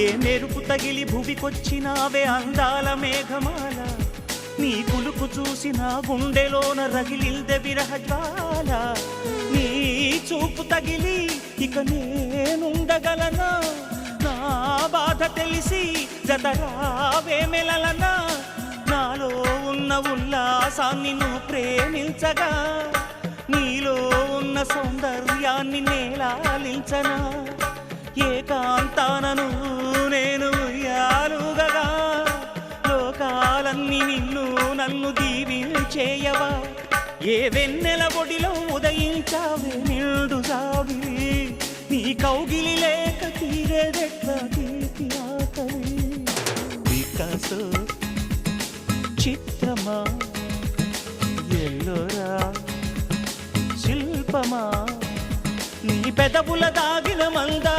ఏ మెరుపు తగిలి భువికొచ్చినావే అందాల మేఘమాల, నీ కులుకు చూసి నా గుండెలోన రగిలిల్దె విరహజ్వాల. నీ చూపు తగిలి ఇక నేనుండగలనా, నా బాధ తెలిసి జతరావే మెలలనా. నాలో ఉన్న ఉల్లాసాన్ని నువ్వు ప్రేమించగా, నీలో ఉన్న సౌందర్యాన్ని నేలాలించనా. ఏకాంతానను నేను ఉయ్యాలుగగా, లోకాలన్నీ నిన్ను నన్ను దీవించేయవా. ఏ వెన్నెల ఒడిలో ఉదయించావే నిండు సావిరి, నీ కౌగిలి లేక తీరేదెట్లా తీపి ఆకలి. వికాసో చిత్రమా, ఎల్లోరా శిల్పమా, నీ పెదవుల దాగిన మందా